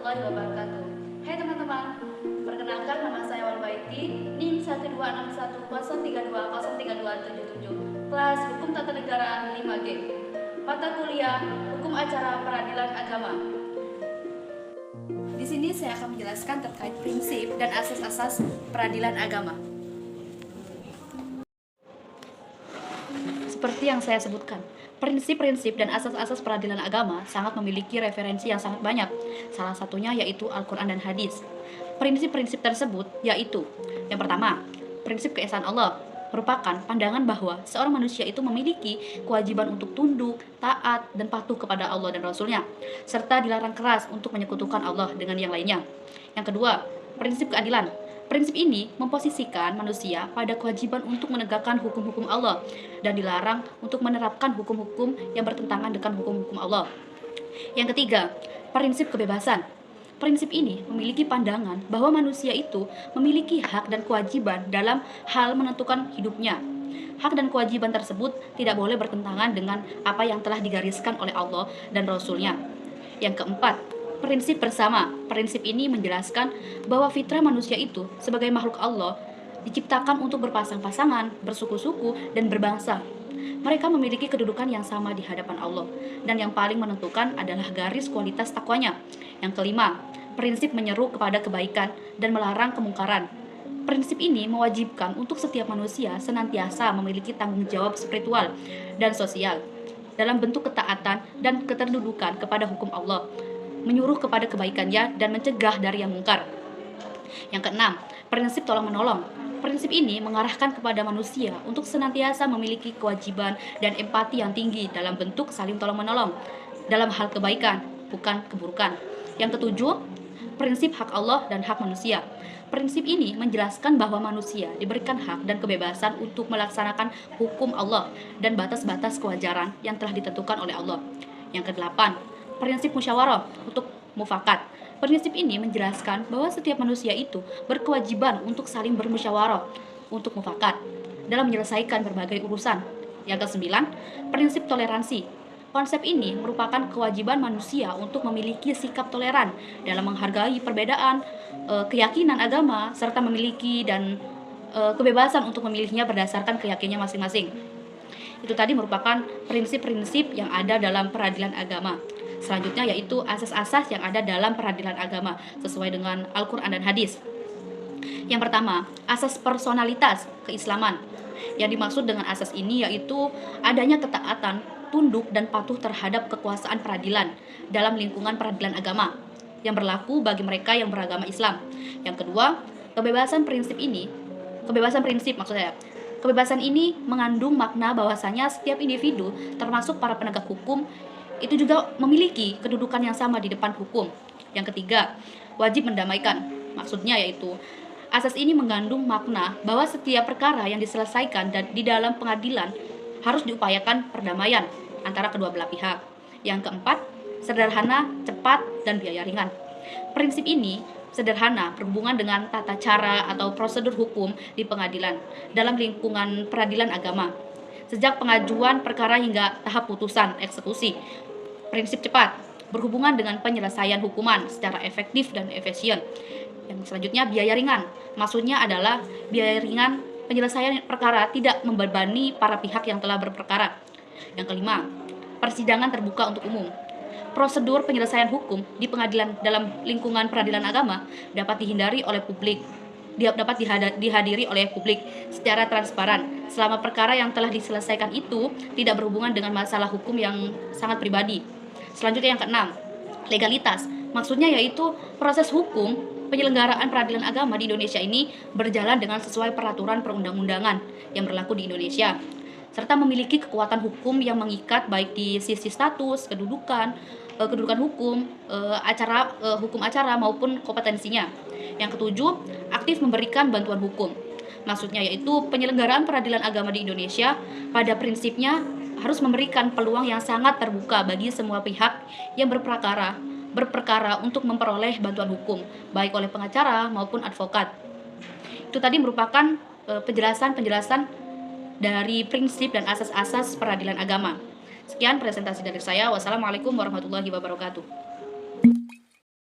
warahmatullahi wabarakatuh. Hai teman-teman, perkenalkan nama saya Walbaiti, NIM 1261032032777, kelas Hukum Tata Negara 5G. Mata kuliah Hukum Acara Peradilan Agama. Di sini saya akan menjelaskan terkait prinsip dan asas-asas peradilan agama. Seperti yang saya sebutkan, prinsip-prinsip dan asas-asas peradilan agama sangat memiliki referensi yang sangat banyak. Salah satunya yaitu Al-Quran dan Hadis. Prinsip-prinsip tersebut yaitu, yang pertama, prinsip keesaan Allah merupakan pandangan bahwa seorang manusia itu memiliki kewajiban untuk tunduk, taat, dan patuh kepada Allah dan Rasul-Nya, serta dilarang keras untuk menyekutukan Allah dengan yang lainnya. Yang kedua, prinsip keadilan. Prinsip ini memposisikan manusia pada kewajiban untuk menegakkan hukum-hukum Allah dan dilarang untuk menerapkan hukum-hukum yang bertentangan dengan hukum-hukum Allah. Yang ketiga, prinsip kebebasan. Prinsip ini memiliki pandangan bahwa manusia itu memiliki hak dan kewajiban dalam hal menentukan hidupnya. Hak dan kewajiban tersebut tidak boleh bertentangan dengan apa yang telah digariskan oleh Allah dan Rasul-Nya. Yang keempat, prinsip bersama. Prinsip ini menjelaskan bahwa fitrah manusia itu sebagai makhluk Allah diciptakan untuk berpasang-pasangan, bersuku-suku, dan berbangsa. Mereka memiliki kedudukan yang sama di hadapan Allah, dan yang paling menentukan adalah garis kualitas takwanya. Yang kelima, prinsip menyeru kepada kebaikan dan melarang kemungkaran. Prinsip ini mewajibkan untuk setiap manusia senantiasa memiliki tanggung jawab spiritual dan sosial dalam bentuk ketaatan dan keterdudukan kepada hukum Allah, menyuruh kepada kebaikannya dan mencegah dari yang mungkar. Yang keenam, prinsip tolong-menolong. Prinsip ini mengarahkan kepada manusia untuk senantiasa memiliki kewajiban dan empati yang tinggi dalam bentuk saling tolong-menolong dalam hal kebaikan, bukan keburukan. Yang ketujuh, prinsip hak Allah dan hak manusia. Prinsip ini menjelaskan bahwa manusia diberikan hak dan kebebasan untuk melaksanakan hukum Allah dan batas-batas kewajaran yang telah ditentukan oleh Allah. Yang kedelapan, prinsip musyawarah untuk mufakat. Prinsip ini menjelaskan bahwa setiap manusia itu berkewajiban untuk saling bermusyawarah untuk mufakat dalam menyelesaikan berbagai urusan. Yang kesembilan, prinsip toleransi. Konsep ini merupakan kewajiban manusia untuk memiliki sikap toleran dalam menghargai perbedaan keyakinan agama serta memiliki dan kebebasan untuk memilihnya berdasarkan keyakinannya masing-masing. Itu tadi merupakan prinsip-prinsip yang ada dalam peradilan agama. Selanjutnya yaitu asas-asas yang ada dalam peradilan agama sesuai dengan Al-Quran dan Hadis. Yang pertama, asas personalitas keislaman. Yang dimaksud dengan asas ini yaitu adanya ketaatan, tunduk, dan patuh terhadap kekuasaan peradilan dalam lingkungan peradilan agama yang berlaku bagi mereka yang beragama Islam. Yang kedua, kebebasan prinsip Kebebasan ini mengandung makna bahwasanya setiap individu, termasuk para penegak hukum, itu juga memiliki kedudukan yang sama di depan hukum. Yang ketiga, wajib mendamaikan. Maksudnya yaitu, asas ini mengandung makna bahwa setiap perkara yang diselesaikan dan di dalam pengadilan harus diupayakan perdamaian antara kedua belah pihak. Yang keempat, sederhana, cepat, dan biaya ringan. Prinsip ini sederhana berhubungan dengan tata cara atau prosedur hukum di pengadilan dalam lingkungan peradilan agama, sejak pengajuan perkara hingga tahap putusan eksekusi. Prinsip cepat berhubungan dengan penyelesaian hukuman secara efektif dan efisien. Yang selanjutnya, biaya ringan. Maksudnya adalah biaya ringan penyelesaian perkara tidak membebani para pihak yang telah berperkara. Yang kelima, persidangan terbuka untuk umum. Prosedur penyelesaian hukum di pengadilan dalam lingkungan peradilan agama dapat dihindari oleh publik, dapat dihadiri oleh publik secara transparan selama perkara yang telah diselesaikan itu tidak berhubungan dengan masalah hukum yang sangat pribadi. Selanjutnya yang keenam, legalitas. Maksudnya yaitu proses hukum penyelenggaraan peradilan agama di Indonesia ini berjalan dengan sesuai peraturan perundang-undangan yang berlaku di Indonesia, serta memiliki kekuatan hukum yang mengikat baik di sisi status, kedudukan hukum, hukum acara maupun kompetensinya. Yang ketujuh, aktif memberikan bantuan hukum. Maksudnya yaitu penyelenggaraan peradilan agama di Indonesia pada prinsipnya harus memberikan peluang yang sangat terbuka bagi semua pihak yang berperkara untuk memperoleh bantuan hukum, baik oleh pengacara maupun advokat. Itu tadi merupakan penjelasan dari prinsip dan asas-asas peradilan agama. Sekian presentasi dari saya. Wassalamualaikum warahmatullahi wabarakatuh.